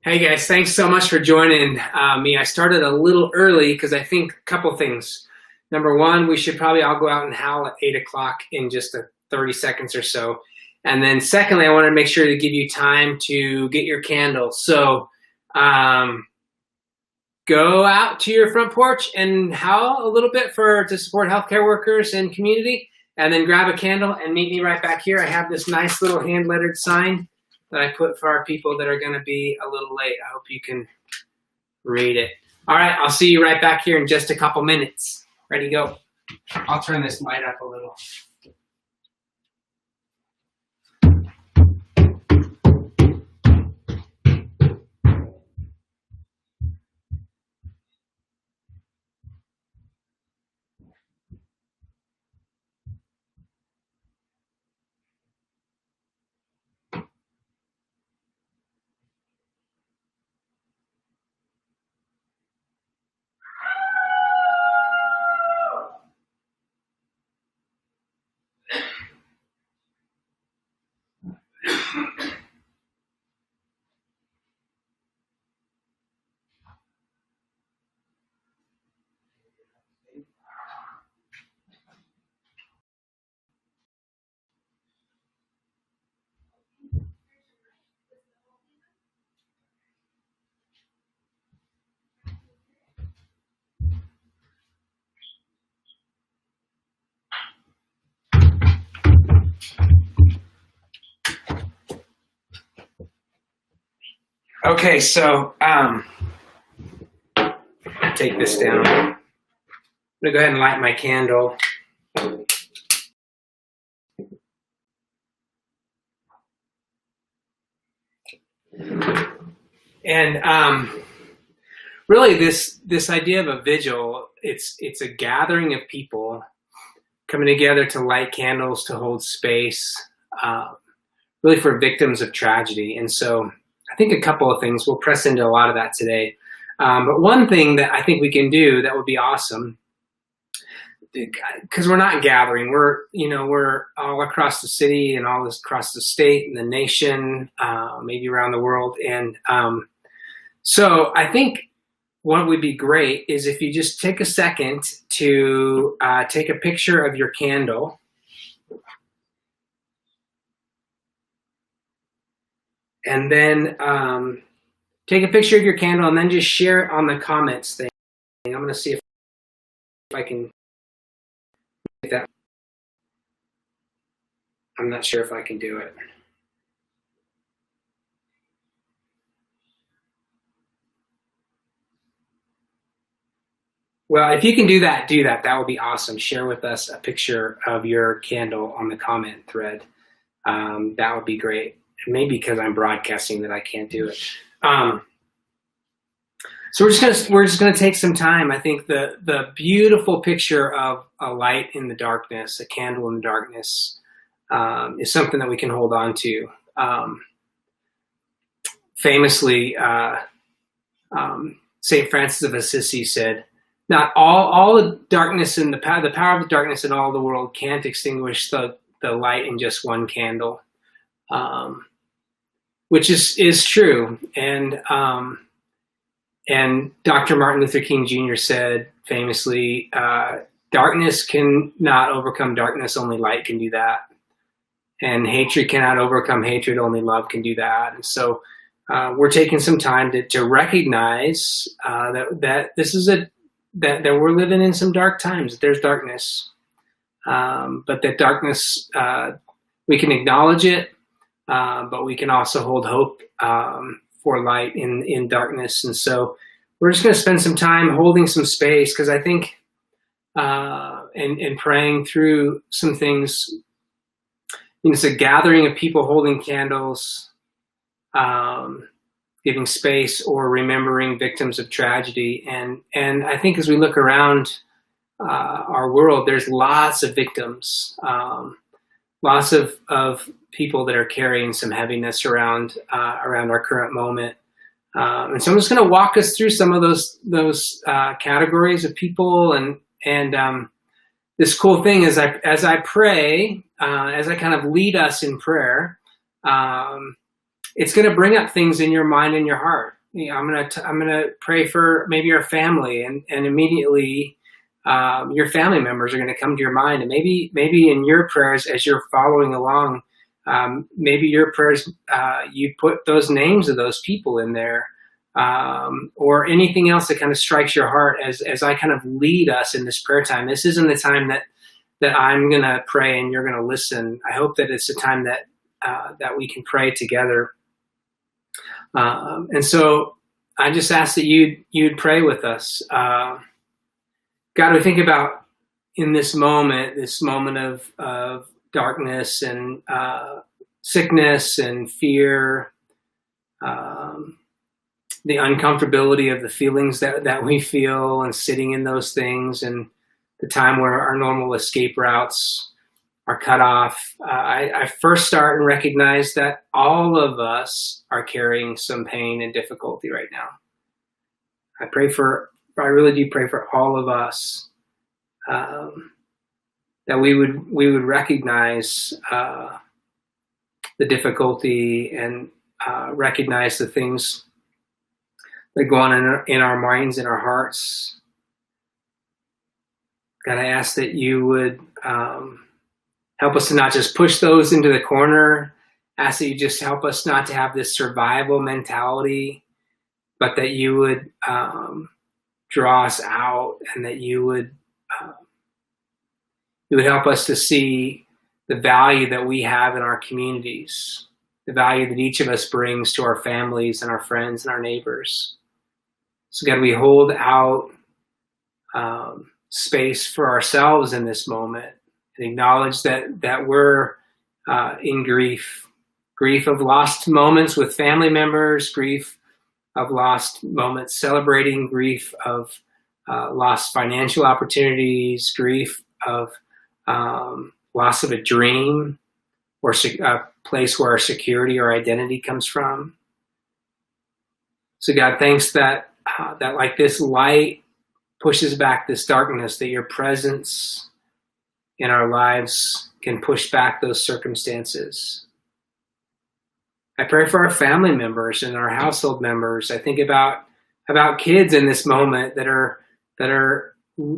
Hey guys, thanks so much for joining me. I started a little early because I think a couple things. Number one, we should probably all go out and howl at 8 o'clock in just 30 seconds or so. And then secondly, I want to make sure to give you time to get your candles. So go out to your front porch and howl a little bit to support healthcare workers and community, and then grab a candle and meet me right back here. I have this nice little hand-lettered sign that I put for our people that are going to be a little late. I hope you can read it. All right, I'll see you right back here in just a couple minutes. Ready, go. I'll turn this light up a little. Okay, so take this down. I'm gonna go ahead and light my candle. And really this idea of a vigil, it's a gathering of people coming together to light candles, to hold space, really for victims of tragedy. And so I think a couple of things, we'll press into a lot of that today. But one thing that I think we can do that would be awesome, because we're not gathering, we're all across the city and all across the state and the nation, maybe around the world. And so I think what would be great is if you just take a second to take a picture of your candle. And then take a picture of your candle and then just share it on the comments thing. I'm going to see if I can make that. I'm not sure if I can do it. Well, if you can do that, do that. That would be awesome. Share with us a picture of your candle on the comment thread. That would be great. Maybe because I'm broadcasting that I can't do it. So we're just gonna take some time. I think the beautiful picture of a light in the darkness, a candle in the darkness, is something that we can hold on to. Famously, Saint Francis of Assisi said, "Not all the darkness and the power of the darkness in all the world can't extinguish the light in just one candle." Which is true, and Dr. Martin Luther King Jr. said famously, "Darkness cannot overcome darkness; only light can do that. And hatred cannot overcome hatred; only love can do that." And so, we're taking some time to recognize that this is that we're living in some dark times. There's darkness, but that darkness, we can acknowledge it. But we can also hold hope for light in darkness. And so we're just going to spend some time holding some space, because I think and praying through some things. It's a gathering of people holding candles, giving space, or remembering victims of tragedy. And I think as we look around our world, there's lots of victims. Lots of people that are carrying some heaviness around our current moment, and so I'm just going to walk us through some of those categories of people, and this cool thing is as I pray, as I kind of lead us in prayer, it's going to bring up things in your mind and your heart. I'm gonna pray for maybe our family, and immediately your family members are going to come to your mind, and maybe in your prayers as you're following along, maybe your prayers you put those names of those people in there, or anything else that kind of strikes your heart as I kind of lead us in this prayer time. This isn't the time that I'm going to pray and you're going to listen. I hope that it's a time that we can pray together. And so I just ask that you'd pray with us. God, we think about in this moment of darkness and sickness and fear, the uncomfortability of the feelings that we feel and sitting in those things, and the time where our normal escape routes are cut off. I first start and recognize that all of us are carrying some pain and difficulty right now. I really do pray for all of us, that we would recognize the difficulty and recognize the things that go on in our minds and our hearts. God, I ask that you would help us to not just push those into the corner. Ask that you just help us not to have this survival mentality, but that you would draw us out, and that you would help us to see the value that we have in our communities, the value that each of us brings to our families and our friends and our neighbors. So God, we hold out space for ourselves in this moment, and acknowledge that we're in grief of lost moments with family members, grief of lost moments celebrating, grief of lost financial opportunities, grief of loss of a dream or a place where our security or identity comes from. So God, thanks that like this light pushes back this darkness, that your presence in our lives can push back those circumstances. I pray for our family members and our household members. I think about kids in this moment that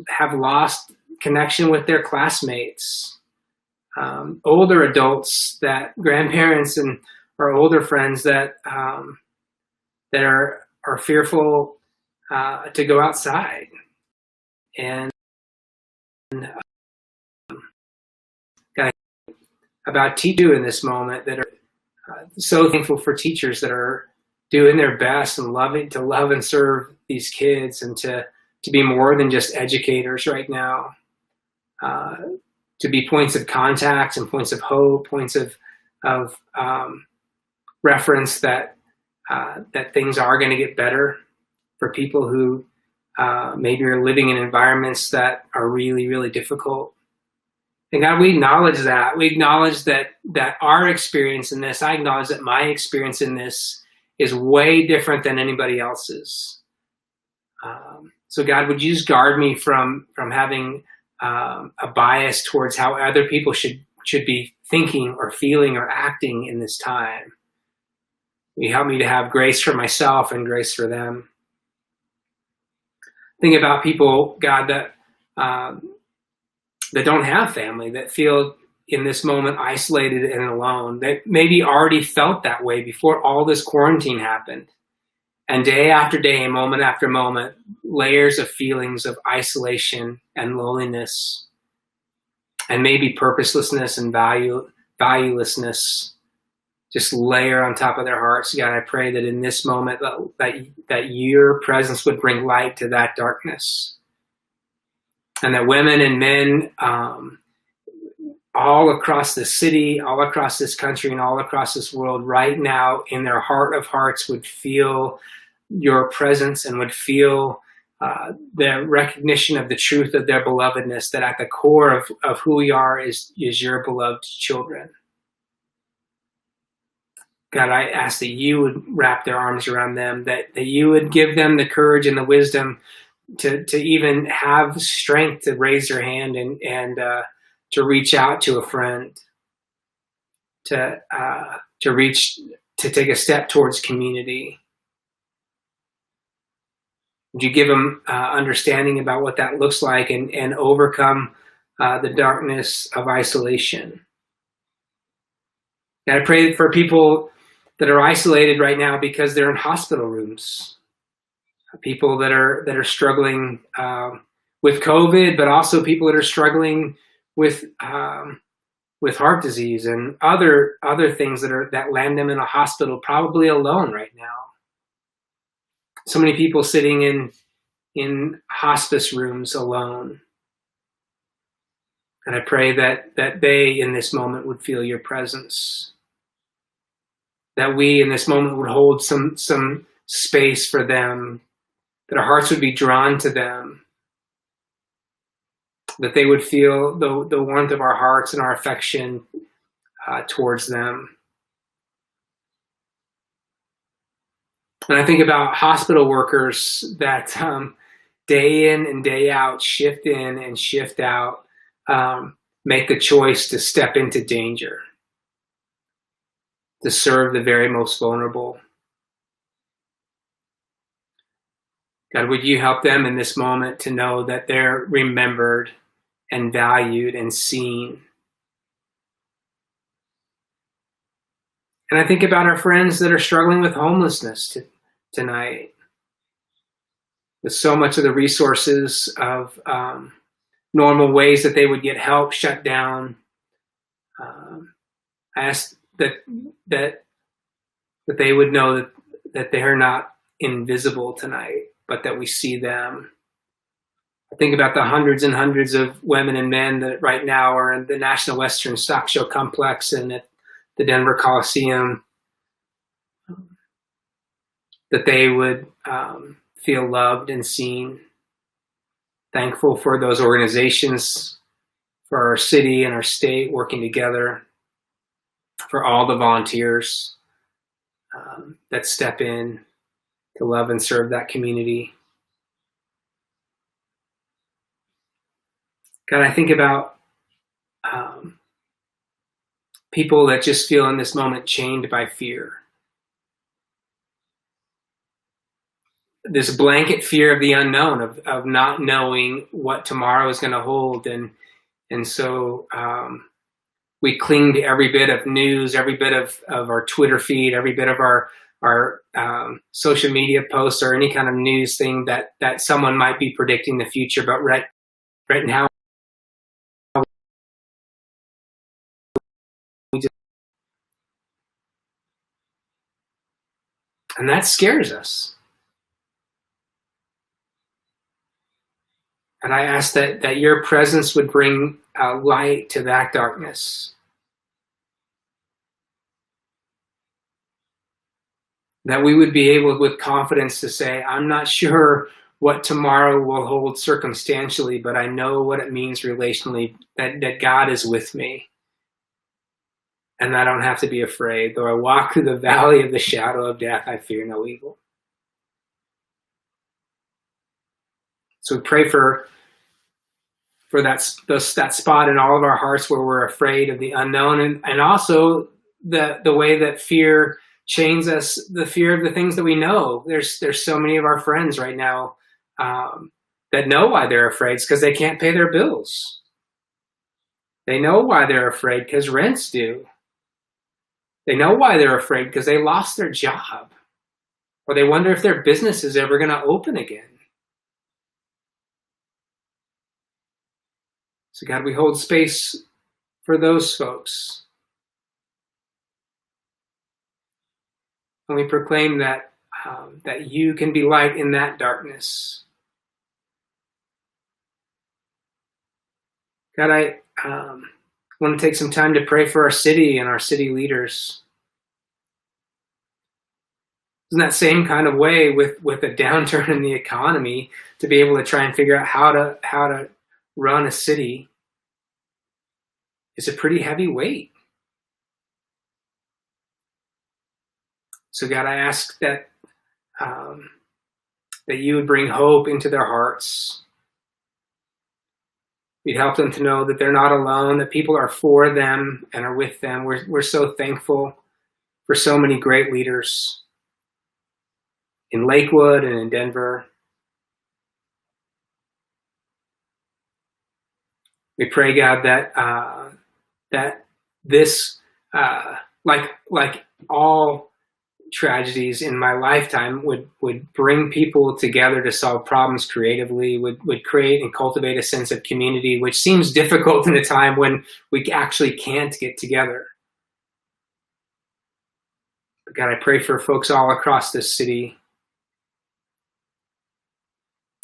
have lost connection with their classmates, older adults, that grandparents and our older friends that are fearful to go outside, and about teachers in this moment that are so thankful for teachers that are doing their best and loving to love and serve these kids, and to be more than just educators right now, to be points of contact and points of hope, points of reference that things are going to get better for people who maybe are living in environments that are really, really difficult. And God, we acknowledge that. We acknowledge that our experience in this, I acknowledge that my experience in this is way different than anybody else's. So God, would you just guard me from having a bias towards how other people should be thinking or feeling or acting in this time. Will you help me to have grace for myself and grace for them? Think about people, God, that don't have family, that feel in this moment isolated and alone, that maybe already felt that way before all this quarantine happened. And day after day, moment after moment, layers of feelings of isolation and loneliness, and maybe purposelessness and valuelessness just layer on top of their hearts. God, I pray that in this moment that your presence would bring light to that darkness. And that women and men all across the city, all across this country, and all across this world right now in their heart of hearts would feel your presence and would feel the recognition of the truth of their belovedness, that at the core of who we are is your beloved children. God, I ask that you would wrap their arms around them, that you would give them the courage and the wisdom to even have strength to raise their hand and to reach out to a friend, to take a step towards community. Would you give them understanding about what that looks like and overcome the darkness of isolation? And I pray for people that are isolated right now because they're in hospital rooms, people that are struggling with COVID, but also people that are struggling with heart disease and other things that land them in a hospital, probably alone right now. So many people sitting in hospice rooms alone. And I pray that they in this moment would feel your presence. That we in this moment would hold some space for them, that our hearts would be drawn to them, that they would feel the warmth of our hearts and our affection towards them. And I think about hospital workers that day in and day out, shift in and shift out, make the choice to step into danger, to serve the very most vulnerable. God, would you help them in this moment to know that they're remembered and valued and seen? And I think about our friends that are struggling with homelessness tonight. With so much of the resources of normal ways that they would get help shut down, I ask that they would know that they're not invisible tonight, but that we see them. I think about the hundreds and hundreds of women and men that right now are in the National Western Stock Show Complex and at the Denver Coliseum, that they would feel loved and seen. Thankful for those organizations, for our city and our state working together, for all the volunteers that step in to love and serve that community. God, I think about people that just feel in this moment chained by fear. This blanket fear of the unknown, of not knowing what tomorrow is going to hold. And so we cling to every bit of news, every bit of our Twitter feed, every bit of our social media posts or any kind of news thing that someone might be predicting the future. But right now, and that scares us. And I ask that your presence would bring light to that darkness. That we would be able with confidence to say, I'm not sure what tomorrow will hold circumstantially, but I know what it means relationally, that God is with me. And I don't have to be afraid. Though I walk through the valley of the shadow of death, I fear no evil. So we pray for that spot in all of our hearts where we're afraid of the unknown, and also the way that fear chains us, the fear of the things that we know. There's so many of our friends right now that know why they're afraid. It's because they can't pay their bills. They know why they're afraid because rent's due. They know why they're afraid because they lost their job, or they wonder if their business is ever going to open again. So God, we hold space for those folks. And we proclaim that you can be light in that darkness. God, I want to take some time to pray for our city and our city leaders. In that same kind of way, with a downturn in the economy, to be able to try and figure out how to run a city is a pretty heavy weight. So God, I ask that you would bring hope into their hearts. You'd help them to know that they're not alone, that people are for them and are with them. We're so thankful for so many great leaders in Lakewood and in Denver. We pray, God, that this, like all tragedies in my lifetime, would bring people together to solve problems creatively, would create and cultivate a sense of community, which seems difficult in a time when we actually can't get together. But God, I pray for folks all across this city,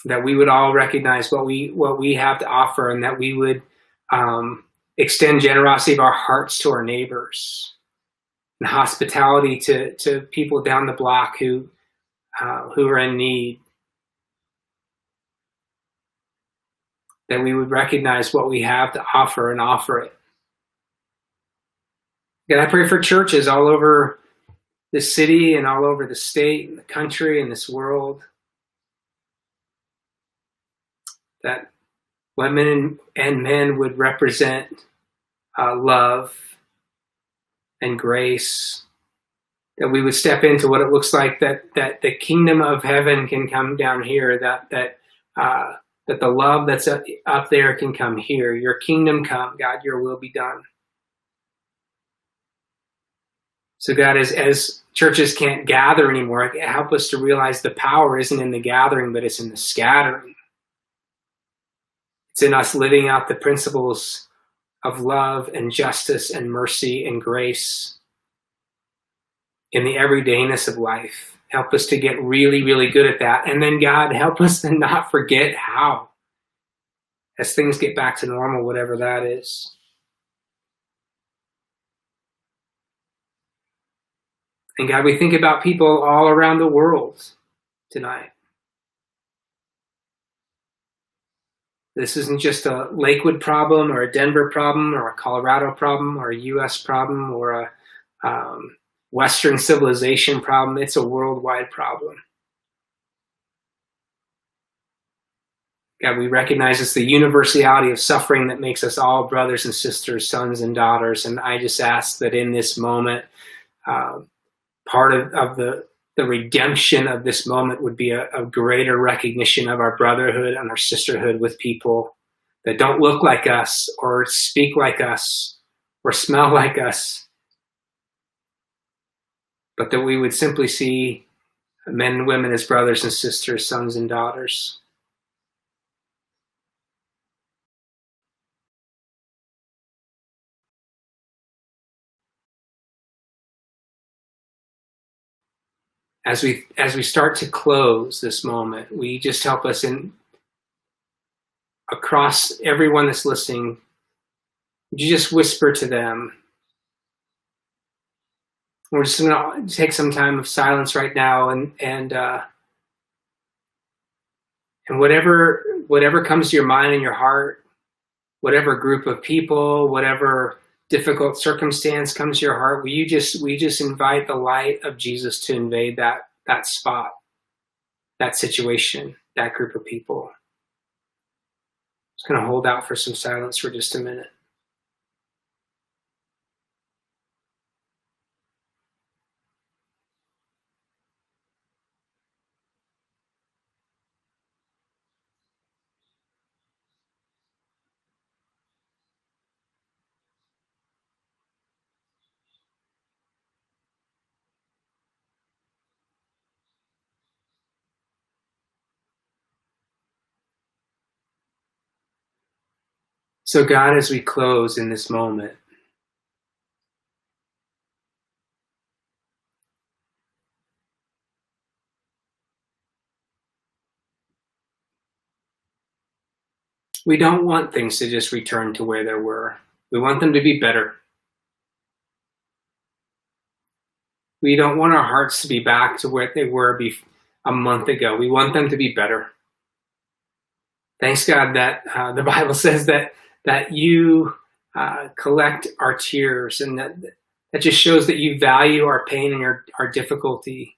that we would all recognize what we have to offer, and that we would extend generosity of our hearts to our neighbors, and hospitality to people down the block who are in need. That we would recognize what we have to offer and offer it. God, I pray for churches all over the city and all over the state and the country and this world, that women and men would represent love and grace, that we would step into what it looks like that the kingdom of heaven can come down here, that the love that's up there can come here. Your kingdom come, God, your will be done. So God, as churches can't gather anymore, help us to realize the power isn't in the gathering, but it's in the scattering. It's in us living out the principles of love and justice and mercy and grace in the everydayness of life. Help us to get really, really good at that. And then, God, help us to not forget how, as things get back to normal, whatever that is. And God, we think about people all around the world tonight. This isn't just a Lakewood problem or a Denver problem or a Colorado problem or a U.S. problem or a Western civilization problem. It's a worldwide problem. God, we recognize it's the universality of suffering that makes us all brothers and sisters, sons and daughters. And I just ask that in this moment, part of the redemption of this moment would be a greater recognition of our brotherhood and our sisterhood with people that don't look like us or speak like us or smell like us, but that we would simply see men and women as brothers and sisters, sons and daughters. As we start to close this moment, we just help us across everyone that's listening. Would you just whisper to them? We're just going to take some time of silence right now, and whatever comes to your mind and your heart, whatever group of people, whatever difficult circumstance comes to your heart, we just invite the light of Jesus to invade that spot, that situation, that group of people. Just going to hold out for some silence for just a minute. So God, as we close in this moment, we don't want things to just return to where they were. We want them to be better. We don't want our hearts to be back to where they were a month ago. We want them to be better. Thanks, God, that the Bible says that you collect our tears, and that just shows that you value our pain and our difficulty.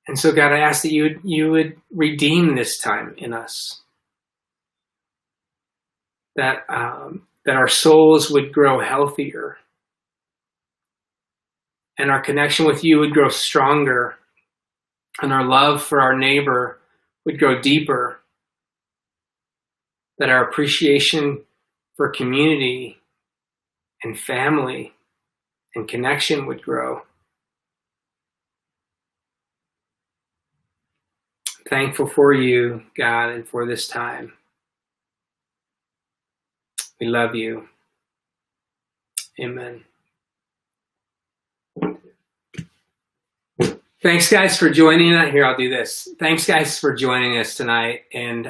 And so, God, I ask that you would redeem this time in us, that our souls would grow healthier, and our connection with you would grow stronger, and our love for our neighbor would grow deeper. that our appreciation for community and family and connection would grow. Thankful for you, God, and for this time. We love you. Amen. Thanks, guys, for joining us. Here, I'll do this. Thanks, guys, for joining us tonight. And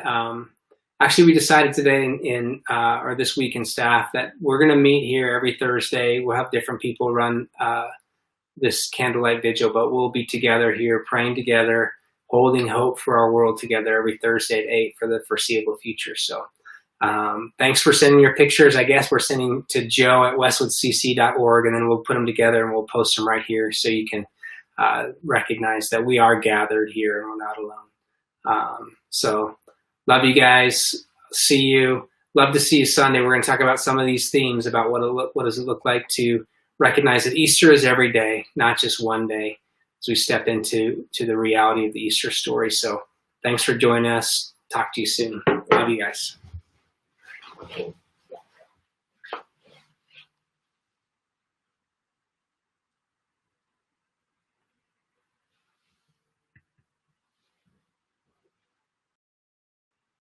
actually, we decided today or this week in staff that we're going to meet here every Thursday. We'll have different people run this candlelight vigil, but we'll be together here, praying together, holding hope for our world together every Thursday at 8 for the foreseeable future. So thanks for sending your pictures. I guess we're sending to Joe at westwoodcc.org, and then we'll put them together and we'll post them right here so you can recognize that we are gathered here and we're not alone. So love you guys. See you. Love to see you Sunday. We're going to talk about some of these themes about what does it look like to recognize that Easter is every day, not just one day, as we step into the reality of the Easter story. So thanks for joining us. Talk to you soon. Love you guys.